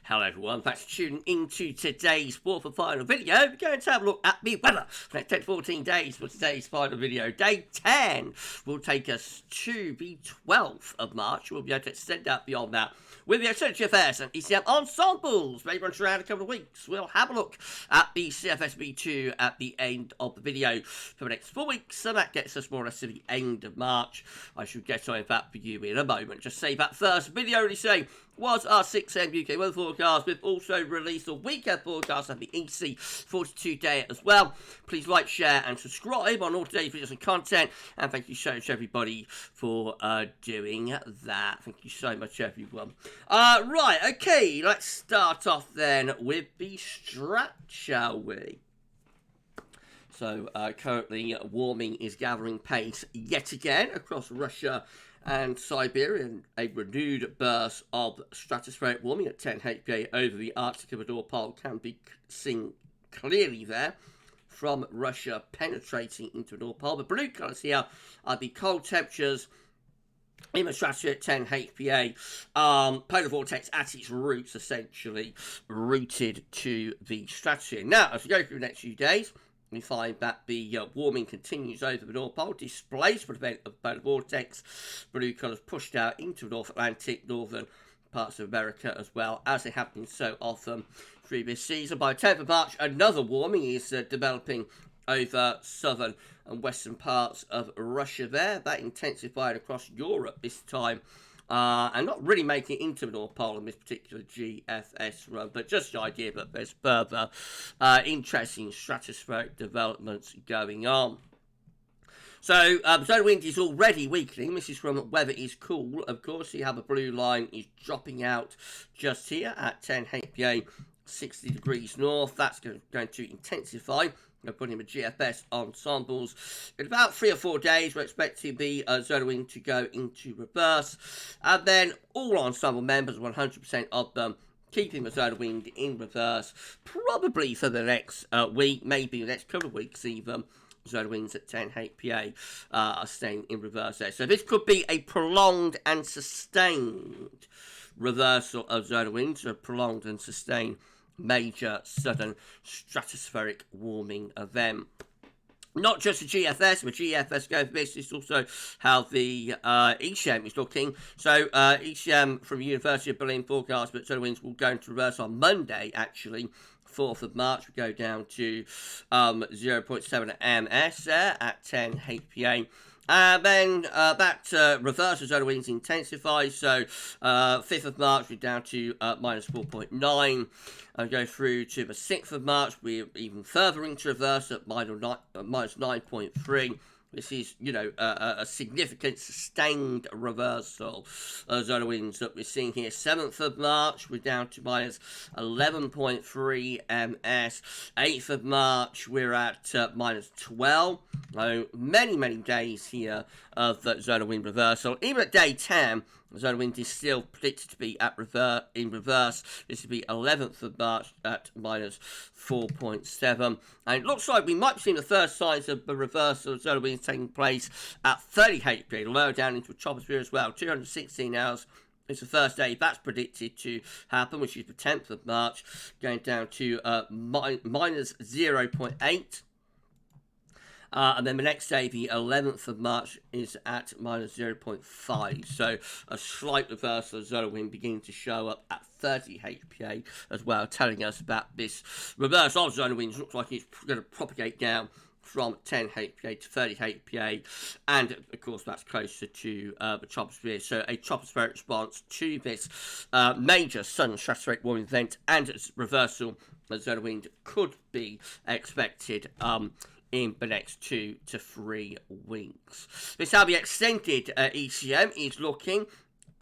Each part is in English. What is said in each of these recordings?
Hello everyone, thanks for tuning into today's fourth and final video. We're going to have a look at the weather for the next 10 to 14 days for today's final video. Day 10 will take us to the 12th of March. We'll be able to extend out beyond that with the GFS and ECM Ensembles. Maybe runs around a couple of weeks. We'll have a look at the CFS V2 at the end of the video for the next 4 weeks. So that gets us more or less to the end of March. I should get on that for you in a moment. Just say that first video already saying was our 6am UK weather forecast. We've also released a weekend forecast and the EC 42 day as well. Please like, share and subscribe on all today's videos and content. And thank you so much everybody for doing that. Thank you so much everyone. Right, okay, let's start off then with the strat, shall we? So currently warming is gathering pace yet again across Russia and Siberia, a renewed burst of stratospheric warming at 10 HPA over the Arctic Ecuador pole can be seen clearly there from Russia penetrating into the North Pole. The blue colours here are the cold temperatures in the stratosphere at 10 HPA. Polar vortex at its roots, essentially rooted to the stratosphere. Now, as we go through the next few days, we find that the warming continues over the North Pole, displacement event of the polar vortex, blue colours pushed out into the North Atlantic, northern parts of America, as well as they have been so often through this season. By the 10th of March, another warming is developing over southern and western parts of Russia there. That intensified across Europe this time. And not really making it into the North Pole in this particular GFS run, but just the idea that there's further interesting stratospheric developments going on. So, solar wind is already weakening. This is from Weather is Cool. Of course, you have a blue line is dropping out just here at 10 HPA, 60 degrees north. That's going to intensify. We're putting the GFS Ensembles. In about 3 or 4 days, we're expecting the solar wind to go into reverse. And then all ensemble members, 100% of them, keeping the solar wind in reverse, probably for the next week, maybe the next couple of weeks even. Solar winds at 10 HPA are staying in reverse there. So this could be a prolonged and sustained reversal of solar winds, a prolonged and sustained major sudden stratospheric warming event. Not just the GFS, but GFS go for this is also how the ECM is looking. So ECM from University of Berlin forecast that solar winds will go into reverse on Monday, actually. 4th of March, we go down to 0.7 ms there at 10 HPA. Then that reverses solar winds intensify, so 5th of March we're down to minus 4.9, and go through to the 6th of March, we're even further into reverse at minus 9.3. This is, you know, a significant sustained reversal of solar winds that we're seeing here. 7th of March, we're down to minus 11.3 ms. 8th of March, we're at minus 12. So many days here of solar wind reversal. Even at day 10, the solar wind is still predicted to be in reverse. This will be 11th of March at minus 4.7. And it looks like we might be seeing the first signs of the reversal of solar winds taking place at 30 HPA, lower down into the troposphere as well. 216 hours. It's the first day that's predicted to happen, which is the 10th of March, going down to minus 0.8. And then the next day, the 11th of March, is at minus 0.5. So a slight reversal of solar wind beginning to show up at 30 HPA as well, telling us that this reversal of solar winds looks like it's going to propagate down from 10 HPA to 30 HPA, and of course that's closer to the troposphere. So a tropospheric response to this major sudden stratospheric warming event and its reversal of solar wind could be expected in the next 2 to 3 weeks. This is how the extended ECM is looking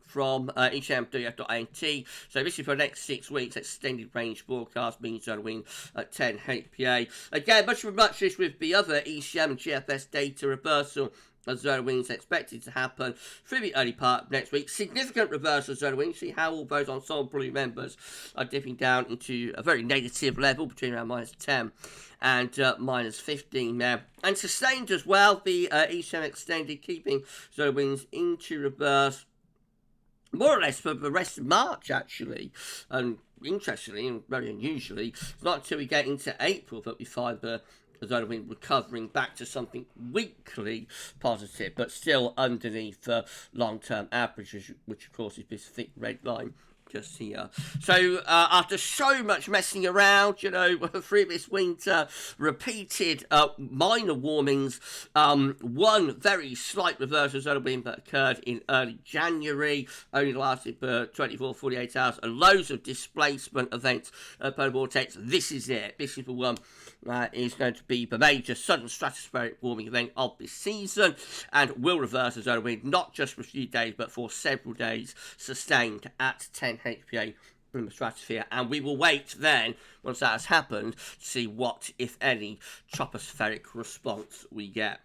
from ECM.int. So this is for the next 6 weeks. Extended range forecast means solar wind at 10 HPA. Again, much this with the other ECM and GFS data reversal of solar winds expected to happen through the early part of next week. Significant reversal of solar winds. See how all those ensemble blue members are dipping down into a very negative level between around minus 10 and minus 15 now. And sustained as well, the ECM extended, keeping solar winds into reverse more or less for the rest of March, actually. And interestingly, and very unusually, it's not until we get into April that we find the zone of wind recovering back to something weakly positive, but still underneath the long-term average, which of course is this thick red line just here. So after so much messing around, you know, through this winter, repeated minor warmings, one very slight reversal of zone of wind that occurred in early January, only lasted for 24, 48 hours, and loads of displacement events at polar vortex. This is it. This is the one that is going to be the major sudden stratospheric warming event of this season, and will reverse the zone of wind not just for a few days but for several days, sustained at 10 HPA in the stratosphere. And we will wait then, once that has happened, to see what, if any, tropospheric response we get.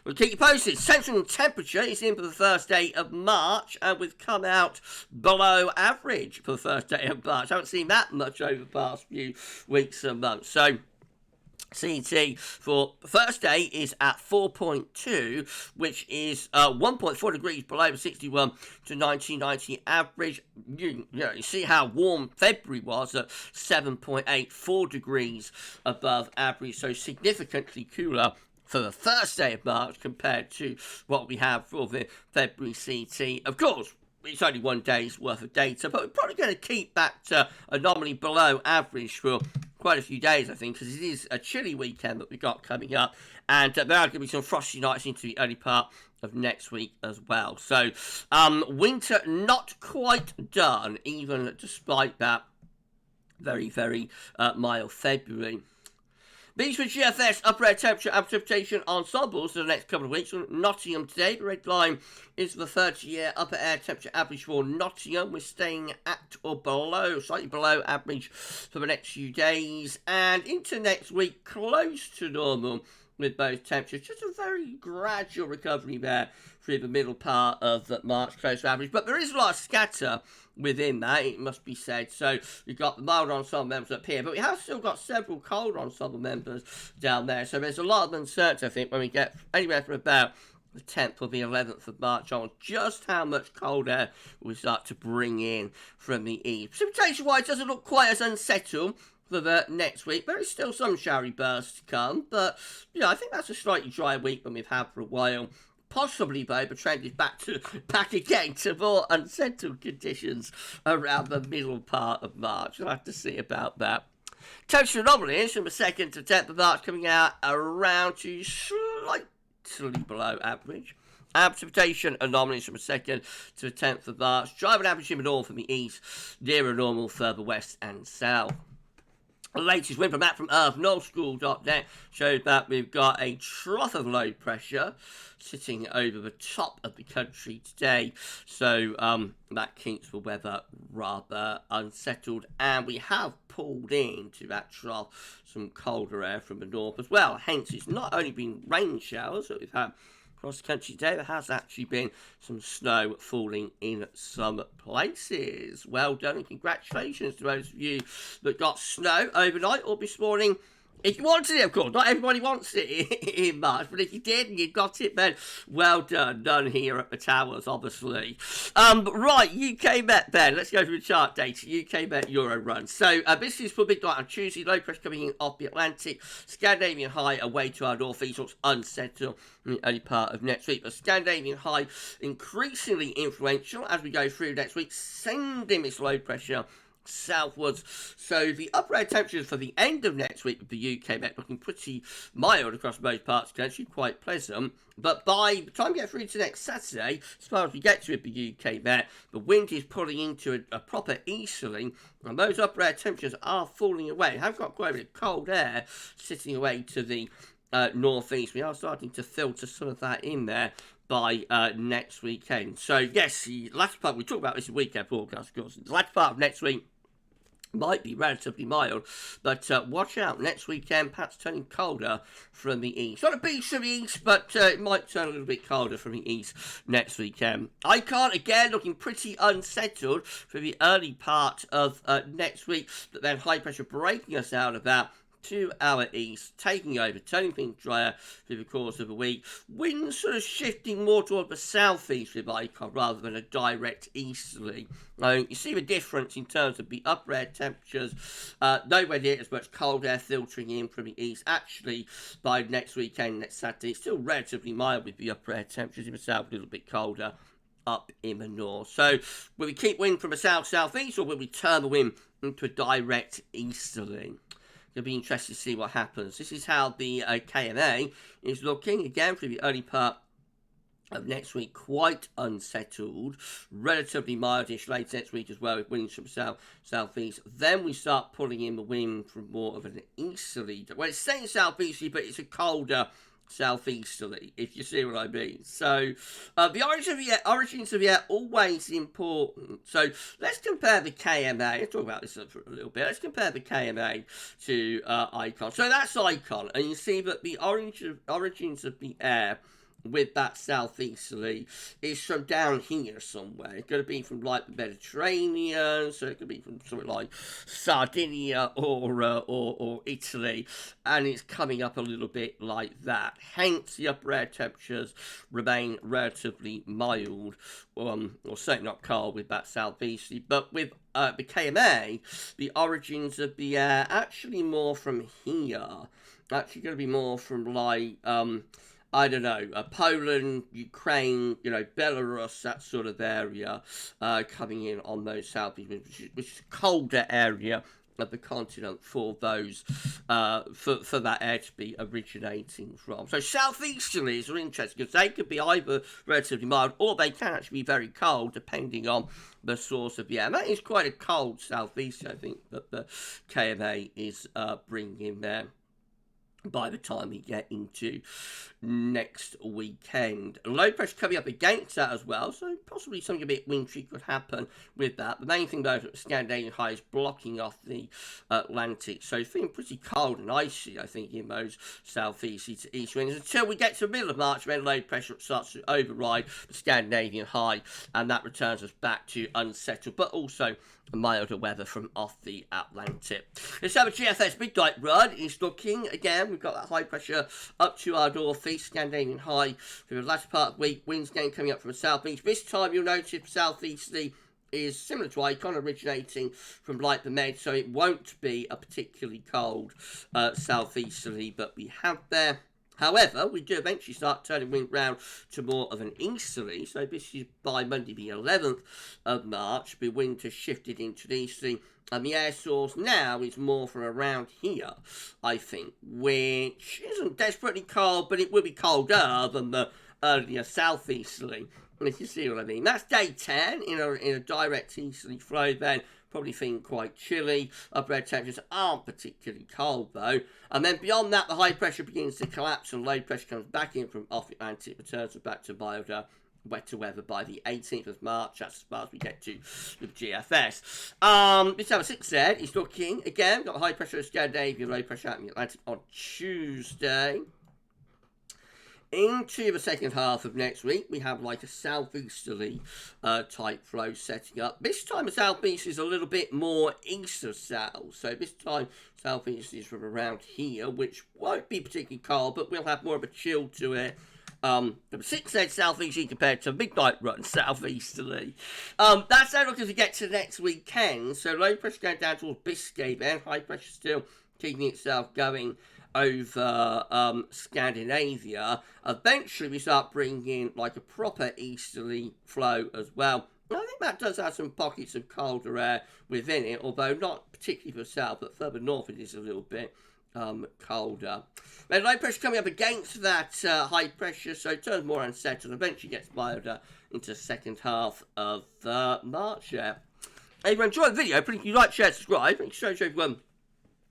We'll keep you posted. Central temperature is in for the first day of March, and we've come out below average for the first day of March. I haven't seen that much over the past few weeks and months. So CET for the first day is at 4.2, which is 1.4 degrees below the 61 to 1990 average. You see how warm February was at 7.84 degrees above average, so significantly cooler for the first day of March compared to what we have for the February CT. Of course, it's only 1 day's worth of data, but we're probably going to keep back to anomaly below average for quite a few days, I think, because it is a chilly weekend that we've got coming up, and there are going to be some frosty nights into the early part of next week as well. So, winter not quite done, even despite that very, very mild February. These were GFS upper air temperature and precipitation ensembles for the next couple of weeks. Nottingham today, the red line is the 30-year upper air temperature average for Nottingham. We're staying at or below, slightly below average for the next few days. And into next week, close to normal with both temperatures. Just a very gradual recovery there through the middle part of March, close to average. But there is a lot of scatter within that, it must be said. So we've got the mild ensemble members up here, but we have still got several cold ensemble members down there. So there's a lot of uncertainty, I think, when we get anywhere from about the 10th or the 11th of March on just how much cold air we start to bring in from the east. Precipitation-wise, doesn't look quite as unsettled for the next week. There is still some showery bursts to come, but I think that's a slightly drier week than we've had for a while. Possibly, though, the trend is back again to more unsettled conditions around the middle part of March. We'll have to see about that. Temperature anomalies from the 2nd to 10th of March coming out around to slightly below average. And precipitation anomalies from the 2nd to the 10th of March. Driving average in the north and the east, nearer normal further west and south. The latest Windflow Map from earthnullschool.net showed that we've got a trough of low pressure sitting over the top of the country today. So that keeps the weather rather unsettled. And we have pulled into that trough some colder air from the north as well. Hence, it's not only been rain showers that we've had across the country today, there has actually been some snow falling in some places. Well done and congratulations to those of you that got snow overnight or this morning. If you wanted it, of course, not everybody wants it in March, but if you did and you got it, then well done. Done here at the Towers, obviously. Right, UK Met then. Let's go through the chart data. UK Met Euro run. So this is for big night on Tuesday. Low pressure coming in off the Atlantic. Scandinavian High away to our northeast. Looks unsettled in the early part of next week. But Scandinavian High increasingly influential as we go through next week, sending this low pressure southwards. So the upper air temperatures for the end of next week with the UK Met looking pretty mild across most parts of the country, quite pleasant. But by the time we get through to next Saturday, as far as we get to with the UK Met, the wind is pulling into a proper easterly, and those upper air temperatures are falling away. We have got quite a bit of cold air sitting away to the northeast. We are starting to filter some of that in there by next weekend. So yes, the latter part, we talk about this in weekend forecast, of course. The latter part of next week might be relatively mild, but watch out, next weekend perhaps turning colder from the east. Not a beach from the east, but it might turn a little bit colder from the east next weekend. Icon, again, looking pretty unsettled for the early part of next week, but then high pressure breaking us out of that to our east, taking over, turning things drier through the course of the week. Winds sort of shifting more toward the southeast with icon rather than a direct easterly. You see the difference in terms of the upper air temperatures. Nowhere near as much cold air filtering in from the east. Actually, by next weekend, next Saturday, it's still relatively mild with the upper air temperatures in the south, a little bit colder up in the north. So, will we keep wind from the south-southeast, or will we turn the wind into a direct easterly? It'll be interesting to see what happens. This is how the KMA is looking, again, for the early part of next week. Quite unsettled, relatively mildish late next week as well, with winds from south-east. Then we start pulling in the wind from more of an easterly. Well, it's staying southeasterly, but it's a colder southeasterly, if you see what I mean. So the origins of the air always important. So let's compare the KMA. Let's talk about this for a little bit. Let's compare the KMA to icon. So that's icon, and you see that the origins of the air with that southeasterly is from down here somewhere. It's going to be from like the Mediterranean, so it could be from something like Sardinia or Italy, and it's coming up a little bit like that. Hence, the upper air temperatures remain relatively mild, or certainly not cold with that southeasterly. But with the KMA, the origins of the air actually more from here. Actually, going to be more from like I don't know, Poland, Ukraine, Belarus, that sort of area, coming in on those southeast, which is a colder area of the continent for those, for that air to be originating from. So southeasterlies are interesting because they could be either relatively mild or they can actually be very cold depending on the source of the air. And that is quite a cold southeast, I think, that the KMA is bringing in there by the time we get into next weekend. Low pressure coming up against that as well, so possibly something a bit wintry could happen with that. The main thing though is that the Scandinavian High is blocking off the Atlantic, so it's feeling pretty cold and icy, I think, in those southeast to east winds until we get to the middle of March, when low pressure starts to override the Scandinavian High, and that returns us back to unsettled but also milder weather from off the Atlantic. Let's have a GFS midnight run. It's looking, again, we've got that high pressure up to our northeast, Scandinavian High for the latter part of the week. Winds again coming up from the southeast. This time you'll notice southeasterly is similar to icon, originating from like the Med, so it won't be a particularly cold southeasterly, but we have there. However, we do eventually start turning wind round to more of an easterly, so this is by Monday the 11th of March, the wind has shifted into the easterly, and the air source now is more from around here, I think, which isn't desperately cold, but it will be colder than the earlier southeasterly, if you see what I mean. That's day 10 in a direct easterly flow then. Probably feeling quite chilly. Upper air temperatures aren't particularly cold though. And then beyond that, the high pressure begins to collapse and low pressure comes back in from off the Atlantic, returns us back to milder, wetter weather by the 18th of March. That's as far as we get to with GFS. This hour 6 there is looking, again, got high pressure in Scandinavia, low pressure out in the Atlantic on Tuesday. Into the second half of next week, we have like a southeasterly type flow setting up. This time the southeast is a little bit more east of south. So this time southeast is from around here, which won't be particularly cold, but we'll have more of a chill to it. The 6 southeasterly compared to midnight run southeasterly. That's how it looks as we get to next weekend. So low pressure going down towards Biscay then, high pressure still keeping itself going over Scandinavia. Eventually we start bringing in like a proper easterly flow as well. I think that does have some pockets of colder air within it, although not particularly for the south, but further north it is a little bit colder. Then low pressure coming up against that high pressure, so it turns more unsettled, eventually gets milder into the second half of March. If you enjoyed the video, please like, share, subscribe. Thank you so much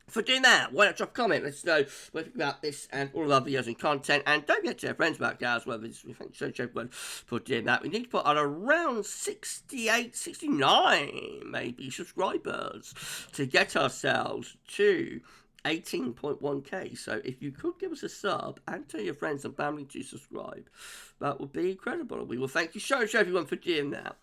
for doing that. Why not drop a comment? Let us know what you think about this and all of our videos and content. And don't forget to tell friends about GavsWeatherVids. We thank you so much for doing that. We need to put on around 68, 69 maybe subscribers to get ourselves to 18.1k. So if you could give us a sub and tell your friends and family to subscribe, that would be incredible. We will thank you so much everyone for doing that.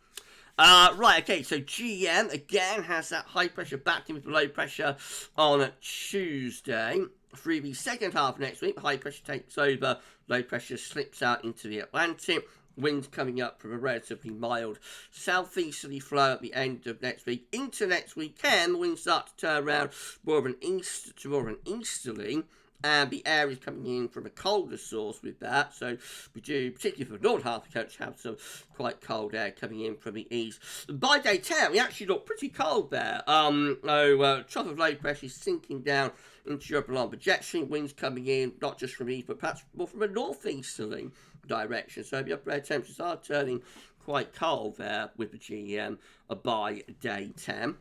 Right, okay, so GM again has that high pressure back in with low pressure on Tuesday. Through the second half of next week, high pressure takes over, low pressure slips out into the Atlantic. Winds coming up from a relatively mild southeasterly flow at the end of next week. Into next weekend, the winds start to turn around more of an east to more of an easterly. And the air is coming in from a colder source with that. So we do, particularly for the northern half of the country, have some quite cold air coming in from the east. By day 10, we actually look pretty cold there. Trough of low pressure is sinking down into your along projection. Winds coming in, not just from east, but perhaps more from a northeasterly direction. So the upper air temperatures are turning quite cold there with the GM by day 10.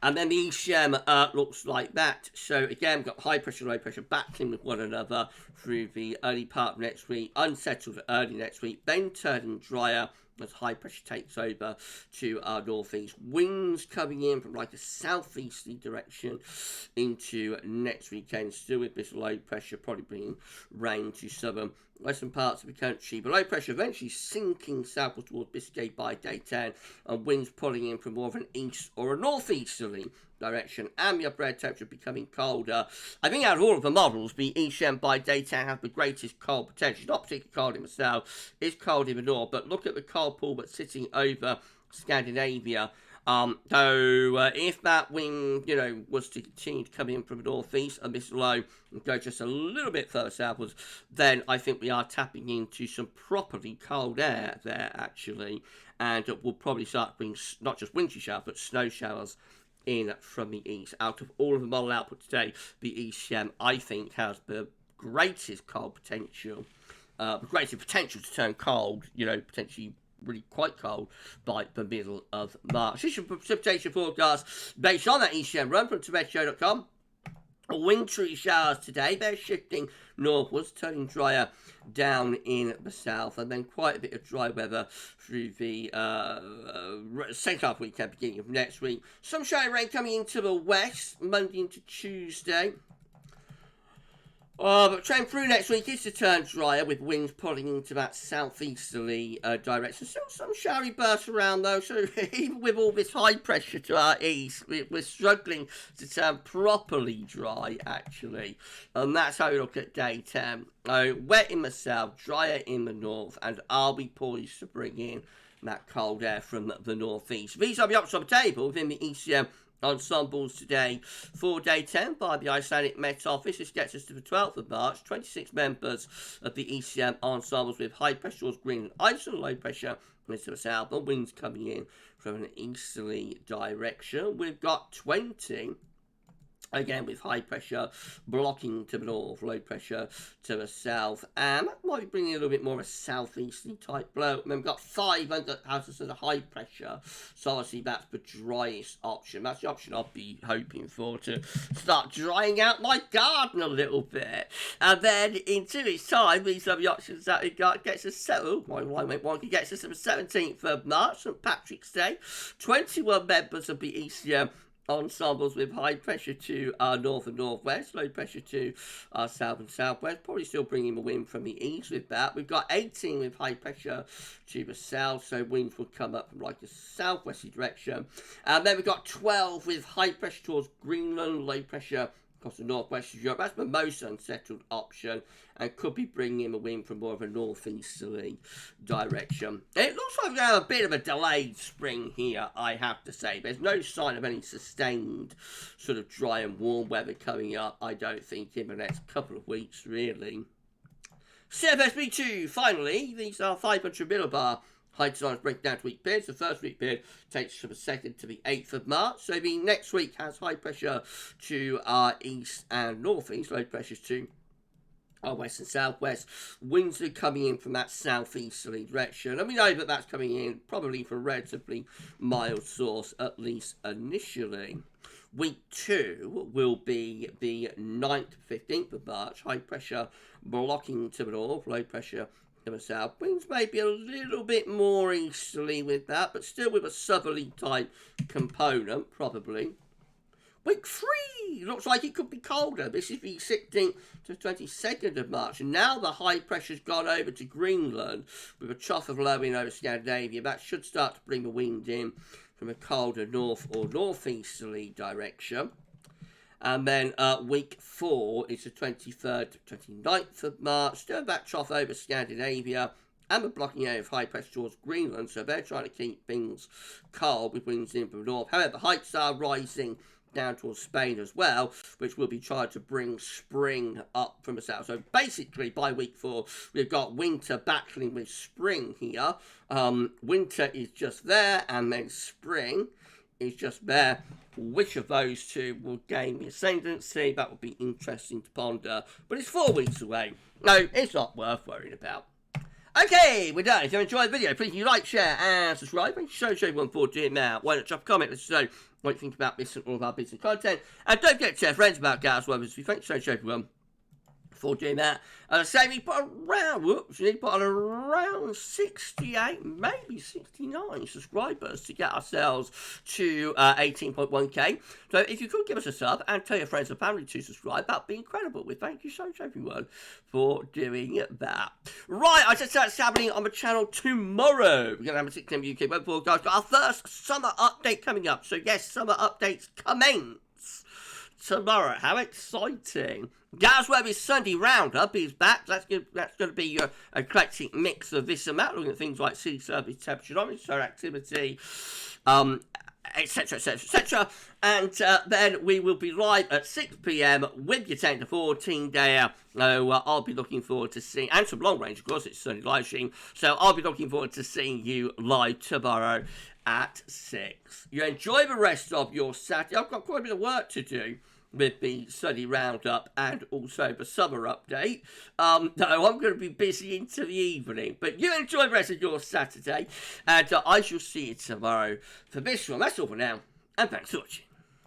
And then the ECM looks like that. So again, we've got high pressure, low pressure battling with one another through the early part of next week, unsettled early next week, then turning drier as high pressure takes over to our northeast. Winds coming in from like a southeasterly direction into next weekend, still with this low pressure, probably bringing rain to southern western parts of the country. But low pressure eventually sinking southward towards Biscay by day 10, and winds pulling in from more of an east or a northeasterly direction, and the upper air temperature becoming colder. I think out of all of the models, the ECM by day 10 have the greatest cold potential. It's not particularly cold in the south, it's cold in the north, but look at the cold pool that's sitting over Scandinavia. If that wind, was to continue to come in from the northeast and this low and go just a little bit further southwards, then I think we are tapping into some properly cold air there, actually, and we'll probably start bringing not just wintry showers, but snow showers in from the east. Out of all of the model output today, the ECM, I think, has the greatest cold potential, the greatest potential to turn cold, potentially really quite cold by the middle of March. This is your precipitation forecast based on that ECM run from TomatoShow.com. Wintry showers today, they're shifting northwards, turning drier down in the south, and then quite a bit of dry weather through the second half weekend, beginning of next week. Some shower rain coming into the west, Monday into Tuesday. But trend through next week is to turn drier with winds pulling into that southeasterly direction. Still some showery bursts around though, so even with all this high pressure to our east, we're struggling to turn properly dry actually. And that's how we look at day 10. Wet in the south, drier in the north, and are we poised to bring in that cold air from the northeast? These are the options on the table within the ECM Ensembles today for day 10 by the Icelandic Met Office. This gets us to the 12th of March. 26 members of the ECM Ensembles with high pressure towards Greenland, Iceland, low pressure into the south, and winds coming in from an easterly direction. We've got 20 again with high pressure blocking to the north, low pressure to the south, and that might be bringing a little bit more of a southeasterly type blow. And then we've got 5 under houses of high pressure, so obviously that's the driest option. That's the option I'll be hoping for to start drying out my garden a little bit. And then in 2 weeks' time, these are the options that we got. Gets us settled. My line went wonky. Gets us to the 17th of March, St. Patrick's Day. 21 members of the ECM Ensembles with high pressure to our north and northwest, low pressure to our south and southwest, probably still bringing a wind from the east with that. We've got 18 with high pressure to the south, so winds will come up from like a southwesterly direction. And then we've got 12 with high pressure towards Greenland, low pressure across the northwest of Europe. That's the most unsettled option and could be bringing in a wind from more of a northeasterly direction. It looks like we have a bit of a delayed spring here, I have to say. There's no sign of any sustained sort of dry and warm weather coming up, I don't think, in the next couple of weeks, really. CFS V2, finally, these are 500 millibar high designs break down to week periods. The first week period takes from the 2nd to the 8th of March. So the next week has high pressure to our east and northeast, low pressures to our west and southwest. Winds are coming in from that southeasterly direction, and we know that that's coming in probably from a relatively mild source, at least initially. Week 2 will be the 9th to 15th of March. High pressure blocking to the north, low pressure to the south. Winds may be a little bit more easterly with that, but still with a southerly type component, probably. Week 3 looks like it could be colder. This is the 16th to 22nd of March. And now the high pressure's gone over to Greenland with a trough of low in over Scandinavia. That should start to bring the wind in from a colder north or northeasterly direction. And then week 4 is the 23rd to 29th of March. Still that trough over Scandinavia. And the blocking area of high pressure towards Greenland. So they're trying to keep things cold with winds in from the north. However, the heights are rising down towards Spain as well, which will be trying to bring spring up from the south. So basically, by week 4, we've got winter battling with spring here. Winter is just there, and then spring is just there. Which of those two will gain the ascendancy? That will be interesting to ponder. But it's 4 weeks away. No, it's not worth worrying about. Okay, we're done. If you enjoyed the video, please like, share, and subscribe. Thank you so much for doing that. Why not drop a comment? Let us know what you think about this and all of our business content. And don't forget to tell friends about GavsWeatherVids. Thank you so much for doing that. And I say we put around 68, maybe 69 subscribers to get ourselves to 18.1k. So if you could give us a sub and tell your friends and family to subscribe, that'd be incredible. We thank you so much, everyone, for doing that. Right, I just started happening on the channel tomorrow. We're going to have a 6 PM UK web forecast. Got our first summer update coming up. So yes, summer updates commence tomorrow. How exciting. GavsWeatherVids Sunday Roundup is back. That's going to be your eclectic mix of this and that, looking at things like sea surface temperature, activity, etc, etc, etc. And then we will be live at 6 PM with your 10 to 14 day. So I'll be looking forward to seeing, and some long range, of course, it's Sunday live stream. So I'll be looking forward to seeing you live tomorrow at 6. You enjoy the rest of your Saturday. I've got quite a bit of work to do with the study roundup and also the summer update. No, I'm going to be busy into the evening. But you enjoy the rest of your Saturday. And I shall see you tomorrow for this one. That's all for now. And thanks for watching.